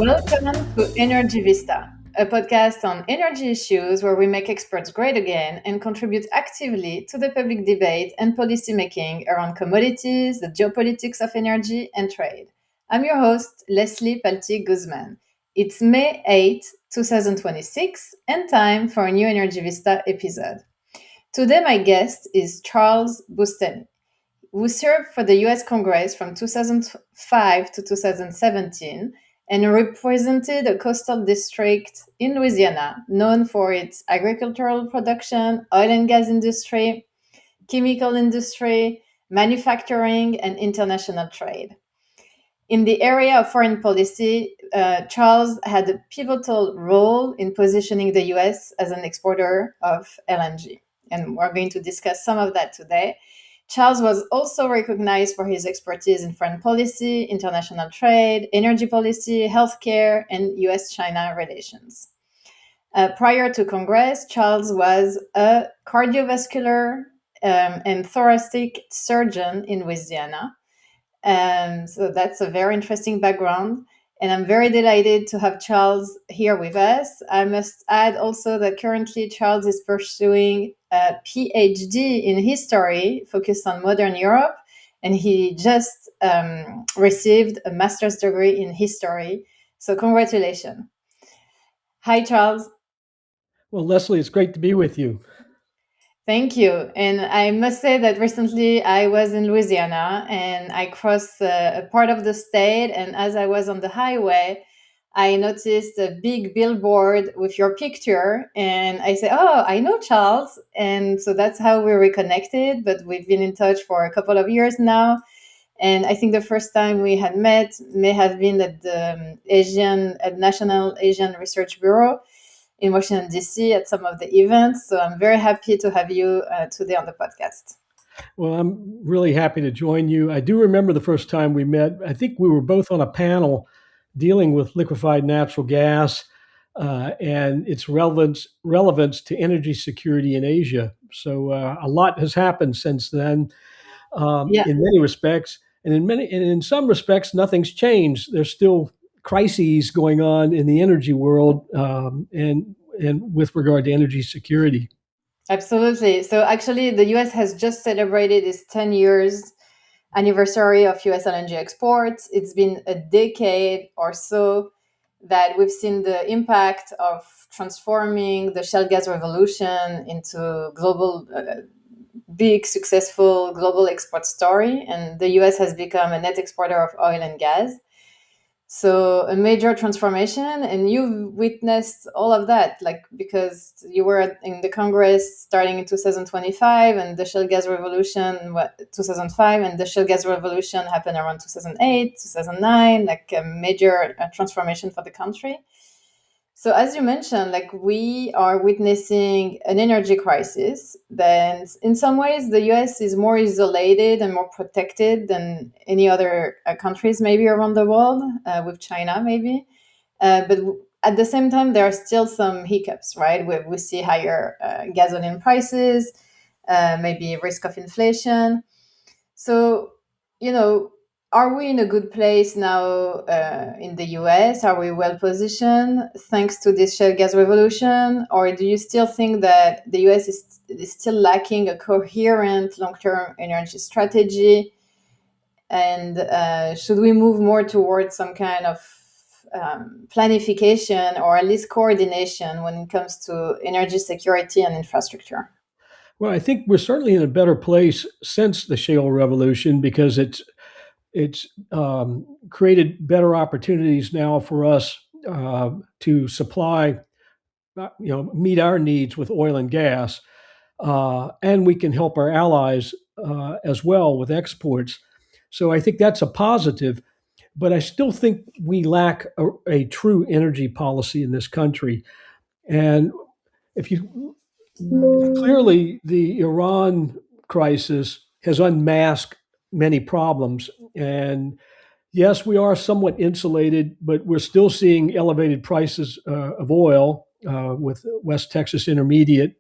Welcome to Energy Vista, a podcast on energy issues where we make experts great again and contribute actively to the public debate and policymaking around commodities, the geopolitics of energy, and trade. I'm your host, Leslie Palti-Guzman. It's May 8th, 2026, and time for a new Energy Vista episode. Today, my guest is Charles Boustany, who served for the US Congress from 2005 to 2017 and represented a coastal district in Louisiana known for its agricultural production, oil and gas industry, chemical industry, manufacturing, and international trade. In the area of foreign policy, Charles had a pivotal role in positioning the US as an exporter of LNG. And we're going to discuss some of that today. Charles was also recognized for his expertise in foreign policy, international trade, energy policy, healthcare, and US China relations. Prior to Congress, Charles was a cardiovascular and thoracic surgeon in Louisiana. So that's a very interesting background. And I'm very delighted to have Charles here with us. I must add also that currently Charles is pursuing a PhD in history focused on modern Europe. And he just received a master's degree in history. So, congratulations. Hi, Charles. Well, Leslie, it's great to be with you. Thank you. And I must say that recently I was in Louisiana and I crossed a part of the state. And as I was on the highway, I noticed a big billboard with your picture. And I said, "Oh, I know Charles." And so that's how we reconnected. But we've been in touch for a couple of years now. And I think the first time we had met may have been at the National Asian Research Bureau in Washington, D.C. at some of the events. So I'm very happy to have you today on the podcast. Well, I'm really happy to join you. I do remember the first time we met. I think we were both on a panel dealing with liquefied natural gas and its relevance to energy security in Asia. So a lot has happened since then, Yeah, in many respects, and in some respects, nothing's changed. There's still crises going on in the energy world, and with regard to energy security. absolutely. So actually, the US has just celebrated its 10 years anniversary of US LNG exports. It's been a decade or so that we've seen the impact of transforming the shale gas revolution into global big successful global export story, and the US has become a net exporter of oil and gas. So a major transformation, and you've witnessed all of that, like because you were in the Congress starting in 2025, and the shale gas revolution, 2005, and the shale gas revolution happened around 2008, 2009, like a major transformation for the country. So as you mentioned, like we are witnessing an energy crisis. Then in some ways, the US is more isolated and more protected than any other countries maybe around the world, with China maybe. But at the same time, there are still some hiccups, right? We see higher gasoline prices, maybe risk of inflation. So, you know, are we in a good place now in the US? Are we well positioned thanks to this shale gas revolution? Or do you still think that the US is still lacking a coherent long term energy strategy? And should we move more towards some kind of planification or at least coordination when it comes to energy security and infrastructure? Well, I think we're certainly in a better place since the shale revolution because it's created better opportunities now for us to supply, meet our needs with oil and gas, and we can help our allies as well with exports. So I think that's a positive. But I still think we lack a true energy policy in this country. And if you clearly the Iran crisis has unmasked many problems. And yes, we are somewhat insulated, but we're still seeing elevated prices of oil with West Texas Intermediate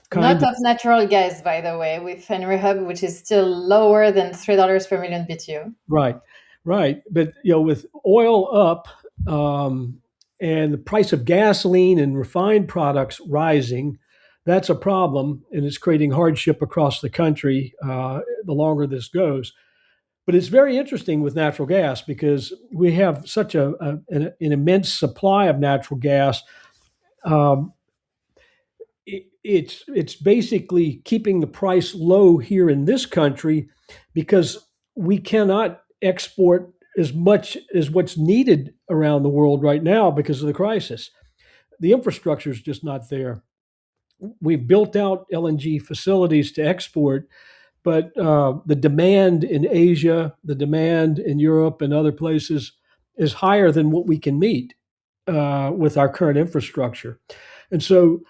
kind Not of of natural gas, by the way, with Henry Hub, which is still lower than $3 per million BTU. right, right. But with oil up um, and the price of gasoline and refined products rising. That's a problem, and it's creating hardship across the country the longer this goes. But it's very interesting with natural gas because we have such an immense supply of natural gas. Um, it's basically keeping the price low here in this country because we cannot export as much as what's needed around the world right now because of the crisis. The infrastructure is just not there. We've built out LNG facilities to export, but the demand in Asia, the demand in Europe and other places is higher than what we can meet with our current infrastructure. And so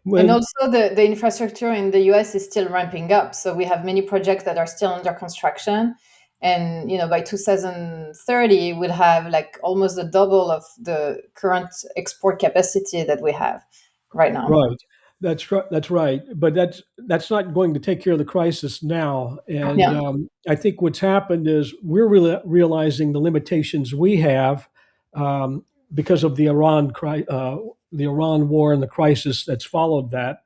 And when also the infrastructure in the US is still ramping up. So we have many projects that are still under construction. And by 2030, we'll have like almost the double of the current export capacity that we have right now. Right. That's right. But that's not going to take care of the crisis now. And Yeah. I think what's happened is we're really realizing the limitations we have because of the Iran war and the crisis that's followed that.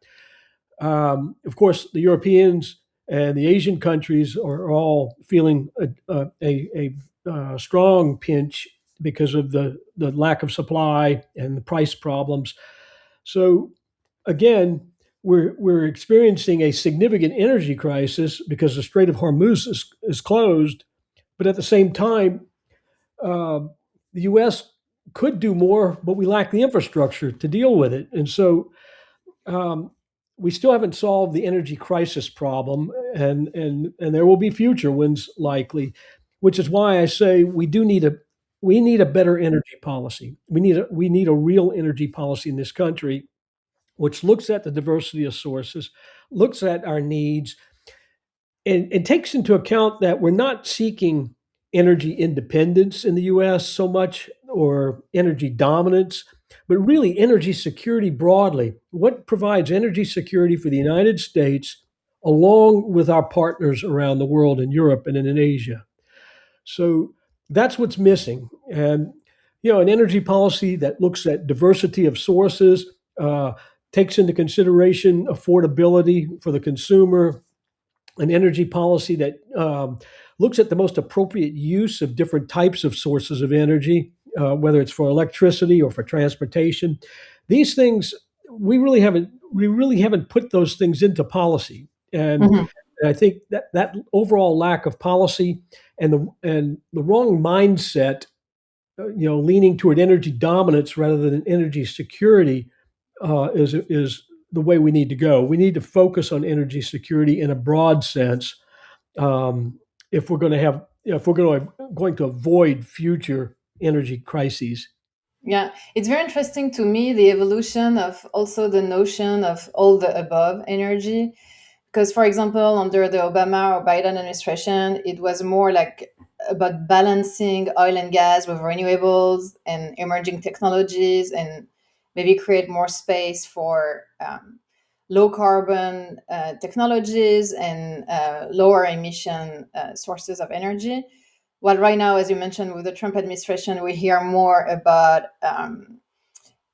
Of course, the Europeans and the Asian countries are all feeling a strong pinch because of the lack of supply and the price problems. So again, we're experiencing a significant energy crisis because the Strait of Hormuz is closed, but at the same time, uh, the U.S. could do more, but we lack the infrastructure to deal with it, and so um, we still haven't solved the energy crisis problem, and there will be future ones likely, which is why I say we need a better energy policy. We need a real energy policy in this country which looks at the diversity of sources, looks at our needs, and takes into account that we're not seeking energy independence in the US so much or energy dominance, but really energy security broadly. What provides energy security for the United States along with our partners around the world in Europe and in Asia? So that's what's missing. And, an energy policy that looks at diversity of sources, uh, takes into consideration affordability for the consumer, an energy policy that looks at the most appropriate use of different types of sources of energy, whether it's for electricity or for transportation. These things we really haven't put those things into policy, Mhm. and I think that overall lack of policy and the wrong mindset, leaning toward energy dominance rather than energy security, is the way we need to go. We need to focus on energy security in a broad sense if we're going to have if we're going to avoid future energy crises. Yeah, it's very interesting to me the evolution of also the notion of all the above energy. Because, for example, under the Obama or Biden administration, it was more like about balancing oil and gas with renewables and emerging technologies and maybe create more space for low carbon technologies and lower emission sources of energy. While right now, as you mentioned, with the Trump administration, we hear more about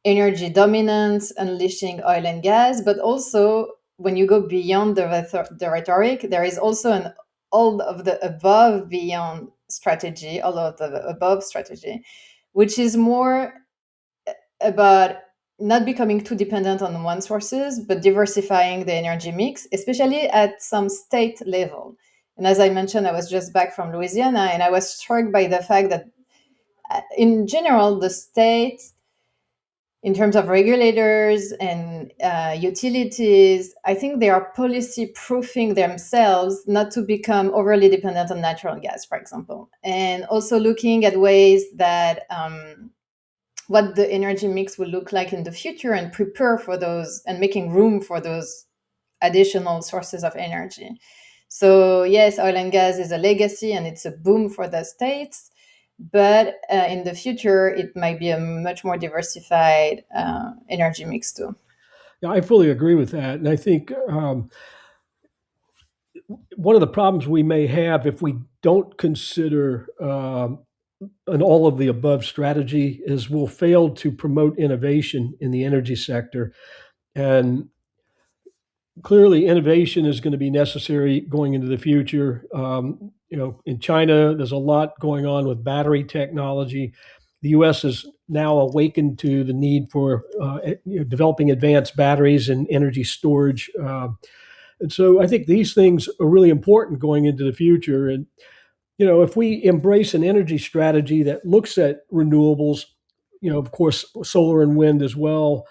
energy dominance, unleashing oil and gas, but also when you go beyond the rhetoric, there is also an all of the above beyond strategy, all of the above strategy, which is more about not becoming too dependent on one sources, but diversifying the energy mix, especially at some state level. And as I mentioned, I was just back from Louisiana, and I was struck by the fact that, in general, the state, in terms of regulators and utilities, I think they are policy proofing themselves not to become overly dependent on natural gas, for example, and also looking at ways that what the energy mix will look like in the future and prepare for those and making room for those additional sources of energy. So, yes, oil and gas is a legacy and it's a boom for the states. But in the future, it might be a much more diversified energy mix too. Yeah, I fully agree with that, and I think one of the problems we may have if we don't consider an all of the above strategy is we'll fail to promote innovation in the energy sector. And clearly, innovation is going to be necessary going into the future. In China, there's a lot going on with battery technology. The U.S. is now awakened to the need for developing advanced batteries and energy storage. And so I think these things are really important going into the future. And if we embrace an energy strategy that looks at renewables, of course, solar and wind as well,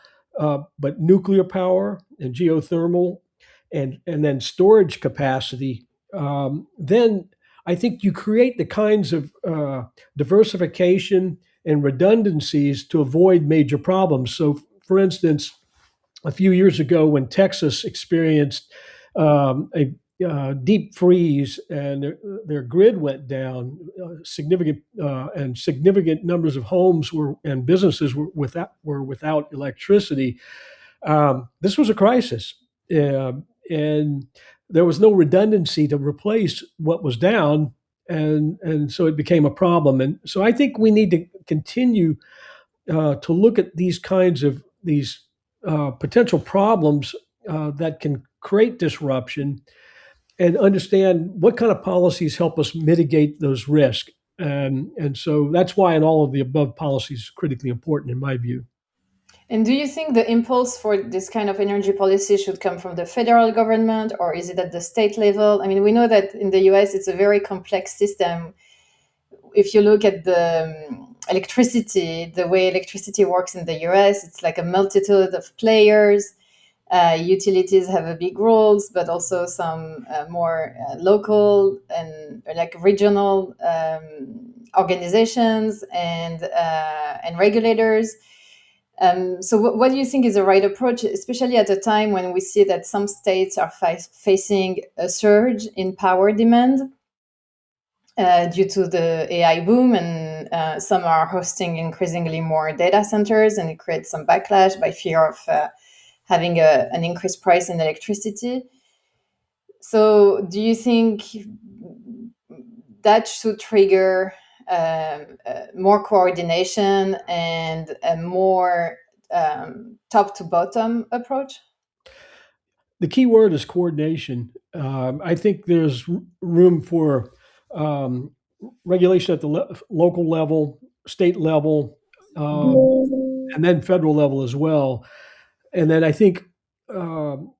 but nuclear power and geothermal, and then storage capacity, then I think you create the kinds of diversification and redundancies to avoid major problems. So, for instance, a few years ago when Texas experienced a deep freeze and their grid went down, significant numbers of homes and businesses were without electricity. This was a crisis, and there was no redundancy to replace what was down, and so it became a problem. And so I think we need to continue to look at these kinds of these potential problems that can create disruption and understand what kind of policies help us mitigate those risks. And so that's why in all of the above policies is critically important in my view. And do you think the impulse for this kind of energy policy should come from the federal government, or is it at the state level? I mean, we know that in the US it's a very complex system. If you look at the electricity, the way electricity works in the US, it's like a multitude of players. Utilities have a big roles, but also some more local and like regional organizations and regulators. So, what do you think is the right approach, especially at a time when we see that some states are facing a surge in power demand due to the AI boom, and some are hosting increasingly more data centers, and it creates some backlash by fear of having an increased price in electricity. So, do you think that should trigger more coordination and a more top to bottom approach? The key word is coordination. I think there's room for um, regulation at the local level, state level, and then federal level as well. And then I think um,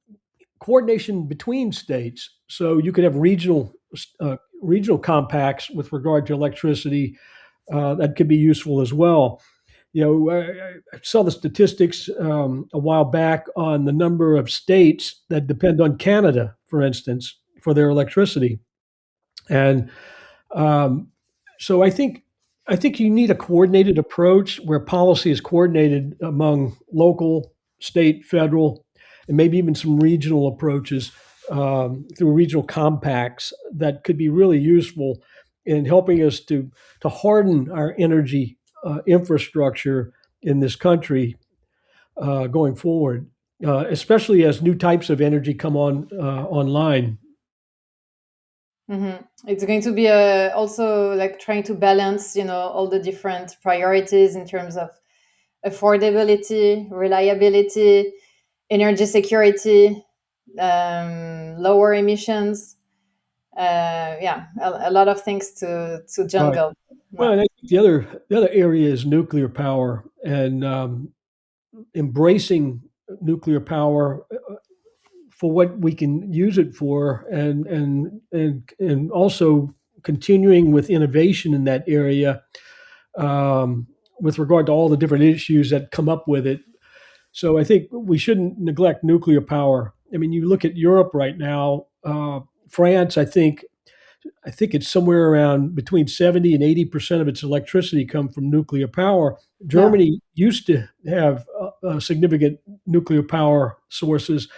coordination between states. So you could have regional compacts with regard to electricity that could be useful as well. I saw the statistics a while back on the number of states that depend on Canada, for instance, for their electricity, and um, so I think you need a coordinated approach where policy is coordinated among local, state, federal, and maybe even some regional approaches through regional compacts that could be really useful in helping us to harden our energy infrastructure in this country going forward, especially as new types of energy come online. It's going to be also like trying to balance, all the different priorities in terms of affordability, reliability, energy security, lower emissions. Yeah, a lot of things to Right. jungle. Well, Well, and I think the other area is nuclear power and embracing nuclear power for what we can use it for, and also continuing with innovation in that area with regard to all the different issues that come up with it. So I think we shouldn't neglect nuclear power. I mean, you look at Europe right now. France, I think it's somewhere around between 70 and 80% of its electricity come from nuclear power. yeah. Germany used to have significant nuclear power sources,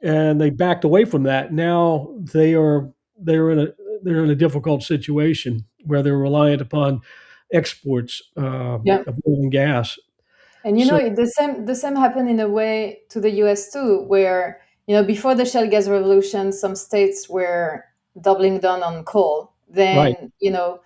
and they backed away from that. Now they're in a they're in a difficult situation where they're reliant upon exports Yeah. of oil and gas. And So the same happened in a way to the US too, where before the shale gas revolution, some states were doubling down on coal. right, Then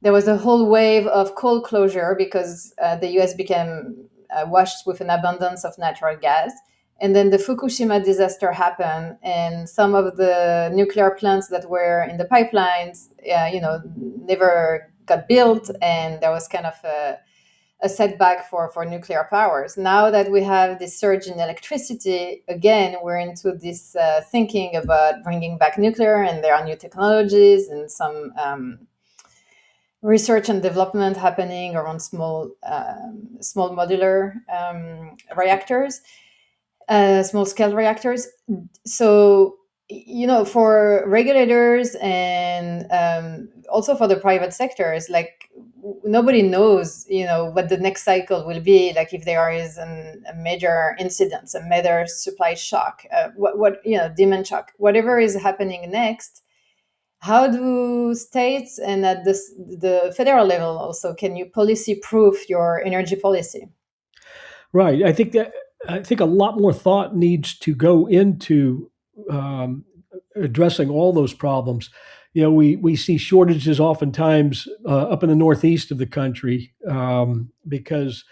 there was a whole wave of coal closure because the US became washed with an abundance of natural gas. And then the Fukushima disaster happened, and some of the nuclear plants that were in the pipelines, never got built, and there was kind of a setback for nuclear powers. Now that we have this surge in electricity, again, we're into this thinking about bringing back nuclear, and there are new technologies and some research and development happening around small modular reactors, small scale reactors. So, for regulators and also for the private sectors, like nobody knows, what the next cycle will be. Like if there is a major incident, a major supply shock, demand shock, whatever is happening next. How do states and at the federal level also can you policy proof your energy policy? Right. I think a lot more thought needs to go into um, addressing all those problems. We see shortages oftentimes up in the northeast of the country because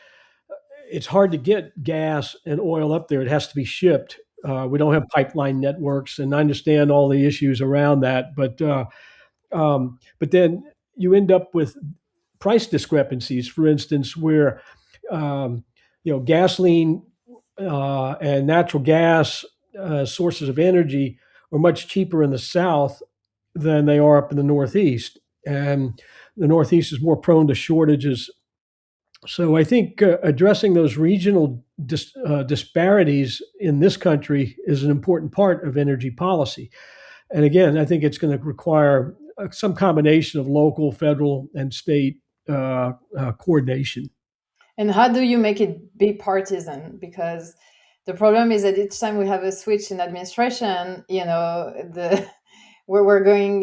it's hard to get gas and oil up there. It has to be shipped. We don't have pipeline networks, and I understand all the issues around that. But then you end up with price discrepancies, for instance, where um, gasoline and natural gas sources of energy are much cheaper in the South than they are up in the Northeast, and the Northeast is more prone to shortages. So I think addressing those regional disparities in this country is an important part of energy policy. And again, I think it's going to require some combination of local, federal, and state coordination. And how do you make it be partisan? Because the problem is that each time we have a switch in administration, the we're going,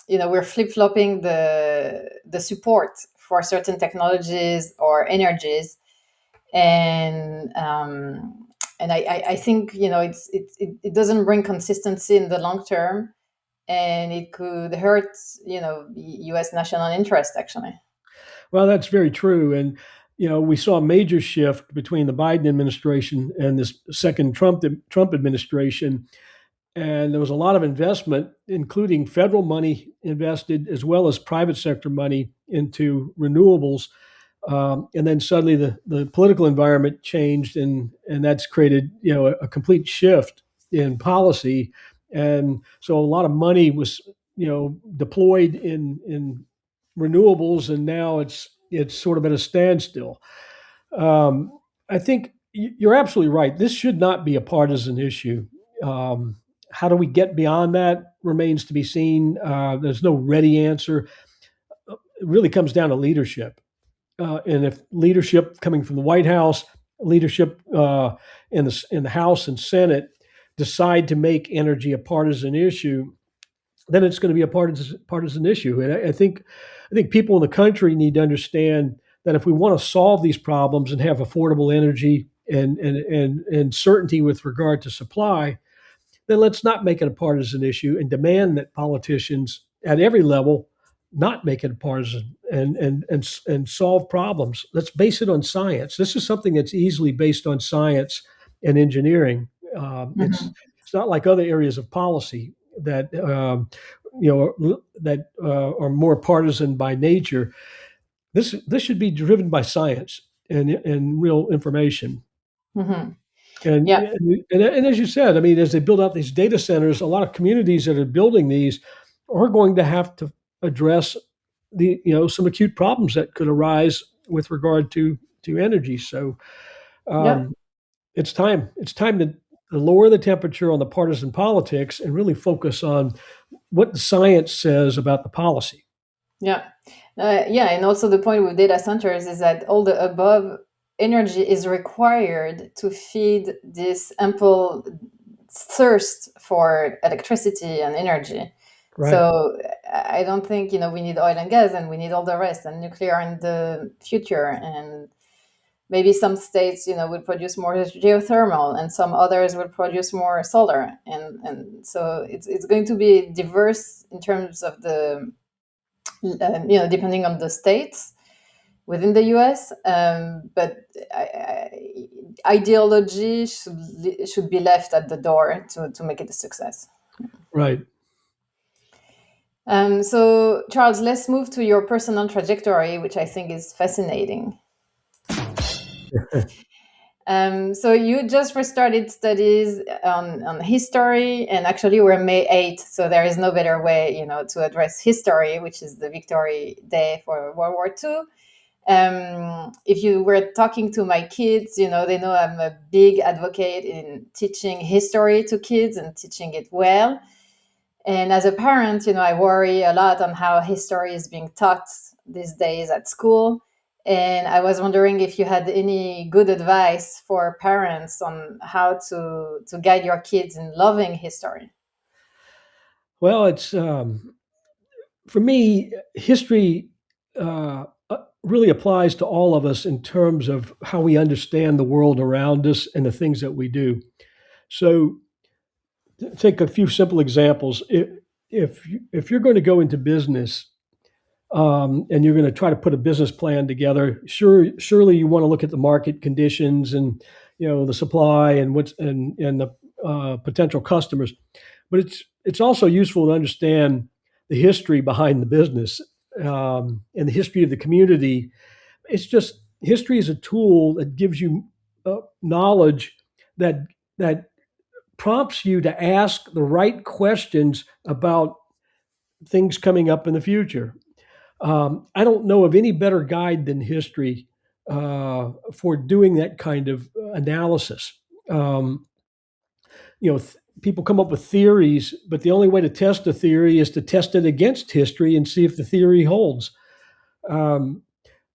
we're flip flopping the support for certain technologies or energies, and I think it doesn't bring consistency in the long term, and it could hurt U.S. national interest actually. Well, that's very true. And, we saw a major shift between the Biden administration and this second Trump administration. And there was a lot of investment, including federal money invested as well as private sector money into renewables. And then suddenly the political environment changed, and that's created a complete shift in policy. And so a lot of money was deployed in renewables, and now it's sort of at a standstill. I think you're absolutely right. This should not be a partisan issue. Um, how do we get beyond that remains to be seen. There's no ready answer. It really comes down to leadership. And if leadership coming from the White House, leadership in the House and Senate decide to make energy a partisan issue, then it's going to be a partisan issue. And I think people in the country need to understand that if we want to solve these problems and have affordable energy and certainty with regard to supply, then let's not make it a partisan issue and demand that politicians at every level not make it a partisan and solve problems. Let's base it on science. This is something that's easily based on science and engineering. It's not like other areas of policy that are more partisan by nature. This should be driven by science and real information. Hmm. And, Yeah, and as you said, I mean, as they build out these data centers, a lot of communities that are building these are going to have to address some acute problems that could arise with regard to energy. So yeah, um, it's time. It's time to lower the temperature on the partisan politics and really focus on what the science says about the policy. yeah, yeah. And also the point with data centers is that all the above energy is required to feed this ample thirst for electricity and energy. Right. So I don't think we need oil and gas, and we need all the rest, and nuclear in the future, and maybe some states will produce more geothermal, and some others will produce more solar, and so it's going to be diverse in terms of the depending on the states within the US. But ideology should be left at the door to make it a success. Right. So, Charles, let's move to your personal trajectory, which I think is fascinating. So you just restarted studies on history, and actually we're May 8th, so there is no better way, to address history, which is the Victory Day for World War II. If you were talking to my kids, they know I'm a big advocate in teaching history to kids and teaching it well. And as a parent, I worry a lot on how history is being taught these days at school. And I was wondering if you had any good advice for parents on how to guide your kids in loving history. Well, it's for me, history really applies to all of us in terms of how we understand the world around us and the things that we do. So, take a few simple examples. If you're going to go into business and you're going to try to put a business plan together, surely you want to look at the market conditions and the supply and the potential customers. But it's also useful to understand the history behind the business and the history of the community. It's just history is a tool that gives you knowledge that prompts you to ask the right questions about things coming up in the future. I don't know of any better guide than history for doing that kind of analysis. Um, People come up with theories, but the only way to test a theory is to test it against history and see if the theory holds. Um,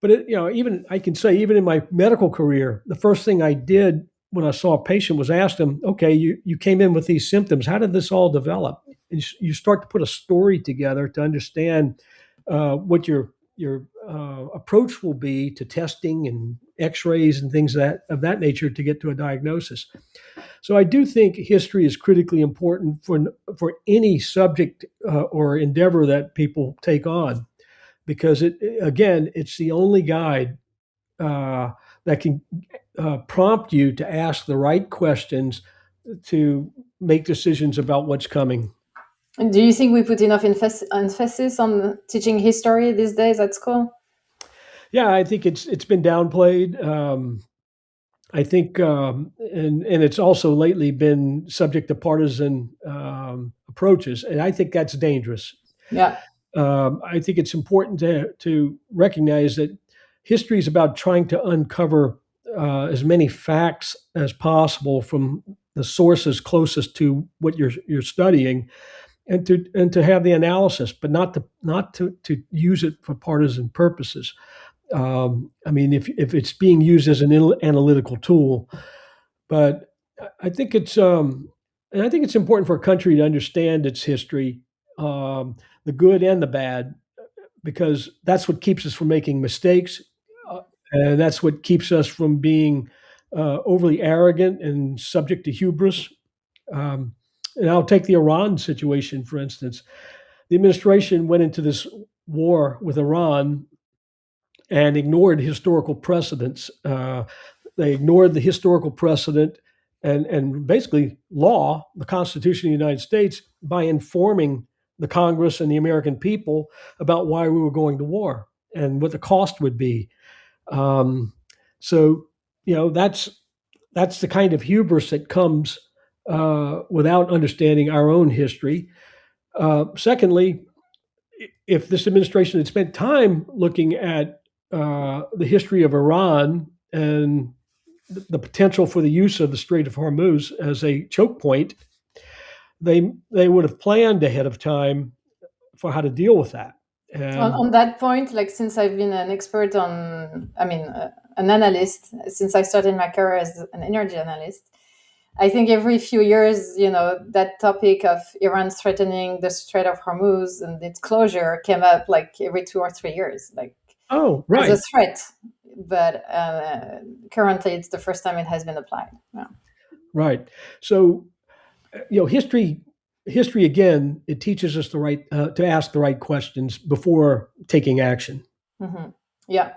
but even I can say, even in my medical career, the first thing I did when I saw a patient was ask them, "Okay, you came in with these symptoms. How did this all develop?" And you start to put a story together to understand what your approach will be to testing and X-rays and things of that nature to get to a diagnosis. So I do think history is critically important for any subject or endeavor that people take on, because it's the only guide that can prompt you to ask the right questions to make decisions about what's coming. And do you think we put enough emphasis on teaching history these days at school? Yeah, I think it's been downplayed. I think, and it's also lately been subject to partisan approaches, and I think that's dangerous. Yeah. I think it's important to recognize that history is about trying to uncover as many facts as possible from the sources closest to what you're studying, and to have the analysis, but not to use it for partisan purposes. I mean, if it's being used as an analytical tool, but I think and I think it's important for a country to understand its history, the good and the bad, because that's what keeps us from making mistakes, and that's what keeps us from being overly arrogant and subject to hubris. Um, and I'll take the Iran situation, for instance. The administration went into this war with Iran and ignored historical precedents. They ignored the historical precedent and basically law, the Constitution of the United States, by informing the Congress and the American people about why we were going to war and what the cost would be. Um, so, that's the kind of hubris that comes without understanding our own history. Secondly, if this administration had spent time looking at the history of Iran and the potential for the use of the Strait of Hormuz as a choke point, they would have planned ahead of time for how to deal with that. On And that point, like since I've been an expert an analyst since I started my career as an energy analyst, I think every few years, that topic of Iran threatening the Strait of Hormuz and its closure came up like every 2 or 3 years, like oh, as a right, threat. But currently, it's the first time it has been applied. Yeah. right. So history. history, again, it teaches us to ask the right questions before taking action. Mm-hmm. Yeah.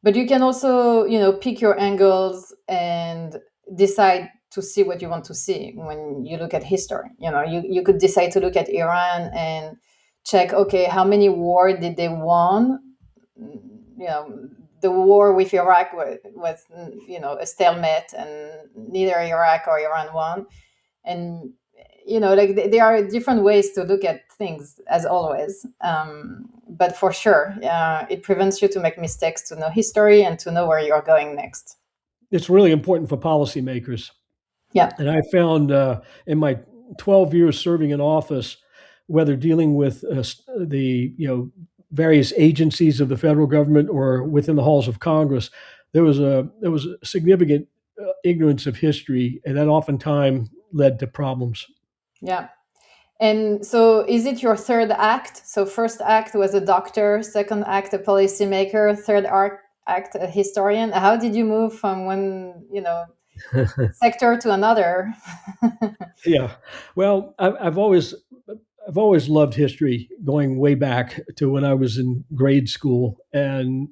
But you can also, pick your angles and decide to see what you want to see when you look at history. You could decide to look at Iran and check, okay, how many wars did they won? The war with Iraq was a stalemate, and neither Iraq or Iran won. And like there are different ways to look at things, as always, but for sure, it prevents you to make mistakes, to know history and to know where you're going next. It's really important for policymakers. Yeah. And I found in my 12 years serving in office, whether dealing with the various agencies of the federal government or within the halls of Congress, there was a significant ignorance of history, and that oftentimes led to problems. Yeah. And so is it your third act? So first act was a doctor, second act a policymaker, third act a historian. How did you move from one sector to another? Yeah. Well, I've always loved history, going way back to when I was in grade school, and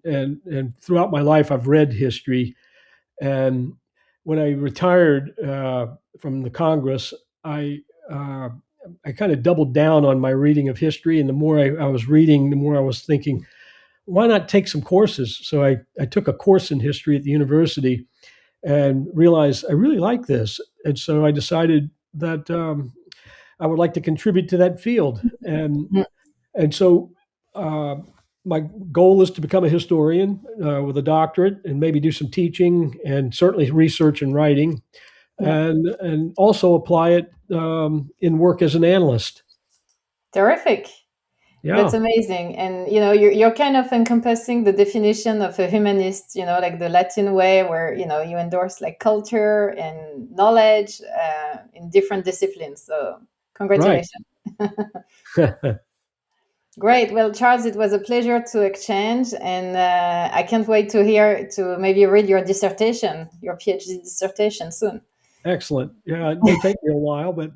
throughout my life I've read history. And when I retired from the Congress, I uh, I kind of doubled down on my reading of history, and the more I was reading, the more I was thinking, why not take some courses? So I took a course in history at the university and realized I really like this, and so I decided that I would like to contribute to that field, and so uh, my goal is to become a historian with a doctorate, and maybe do some teaching, and certainly research and writing, Yeah. and also apply it in work as an analyst. Terrific. That's Yeah, amazing. And you're kind of encompassing the definition of a humanist, like the Latin way, where you endorse like culture and knowledge in different disciplines. So right. congratulations. Great. Well, Charles, it was a pleasure to exchange, and I can't wait to maybe read your dissertation, your PhD dissertation soon. Excellent. Yeah, it may take me a while, but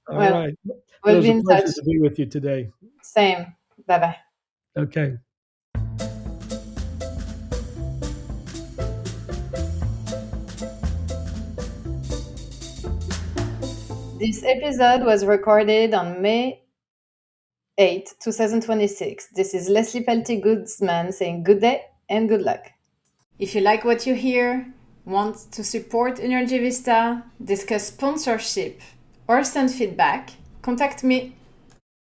all Well, right. It we'll was be a in touch. pleasure to be with you today. Same. Bye bye. Okay. This episode was recorded on May 8, 2026. This is Leslie Palti-Guzman saying good day and good luck. If you like what you hear, want to support Energy Vista, discuss sponsorship, or send feedback, contact me.